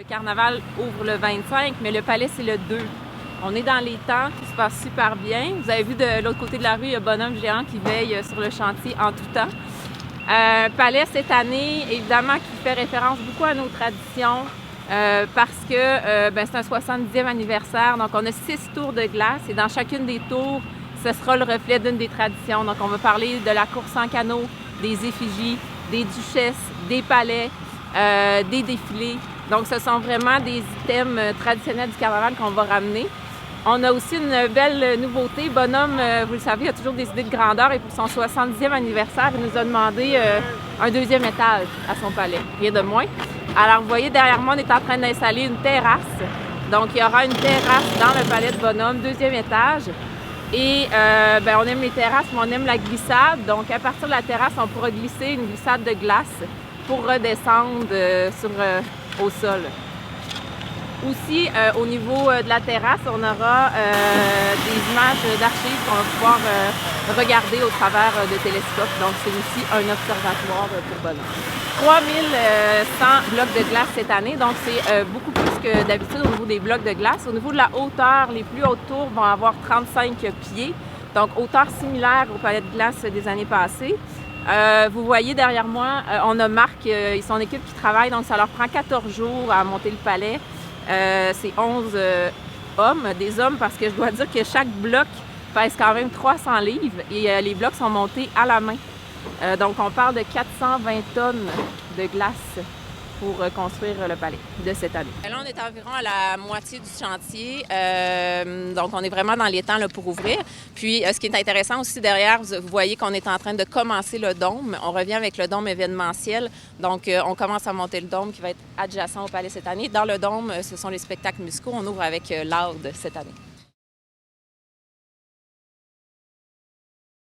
Le carnaval ouvre le 25, mais le palais, c'est le 2. On est dans les temps, tout se passe super bien. Vous avez vu de l'autre côté de la rue, il y a Bonhomme Géant qui veille sur le chantier en tout temps. Palais cette année, évidemment, qui fait référence beaucoup à nos traditions parce que c'est un 70e anniversaire. Donc, on a 6 tours de glace et dans chacune des tours, ce sera le reflet d'une des traditions. Donc, on va parler de la course en canot, des effigies, des duchesses, des palais, des défilés. Donc, ce sont vraiment des items traditionnels du carnaval qu'on va ramener. On a aussi une belle nouveauté. Bonhomme, vous le savez, a toujours des idées de grandeur et pour son 70e anniversaire, il nous a demandé un 2e étage à son palais, rien de moins. Alors, vous voyez, derrière moi, on est en train d'installer une terrasse. Donc, il y aura une terrasse dans le palais de Bonhomme, 2e étage. Et on aime les terrasses, mais on aime la glissade. Donc, à partir de la terrasse, on pourra glisser une glissade de glace pour redescendre au sol. Aussi, au niveau de la terrasse, on aura des images d'archives qu'on va pouvoir regarder au travers de télescopes. Donc, c'est aussi un observatoire pour Bonhomme. 3100 blocs de glace cette année, donc c'est beaucoup plus que d'habitude au niveau des blocs de glace. Au niveau de la hauteur, les plus hautes tours vont avoir 35 pieds, donc hauteur similaire au palais de glace des années passées. Vous voyez derrière moi, on a Marc et son équipe qui travaillent, donc ça leur prend 14 jours à monter le palais. C'est 11 hommes, des hommes, parce que je dois dire que chaque bloc pèse quand même 300 livres et les blocs sont montés à la main. Donc on parle de 420 tonnes de glace pour construire le palais de cette année. Là, on est environ à la moitié du chantier, donc on est vraiment dans les temps là, pour ouvrir. Puis, ce qui est intéressant aussi derrière, vous voyez qu'on est en train de commencer le dôme. On revient avec le dôme événementiel, donc on commence à monter le dôme qui va être adjacent au palais cette année. Dans le dôme, ce sont les spectacles musicaux. On ouvre avec l'Aude cette année.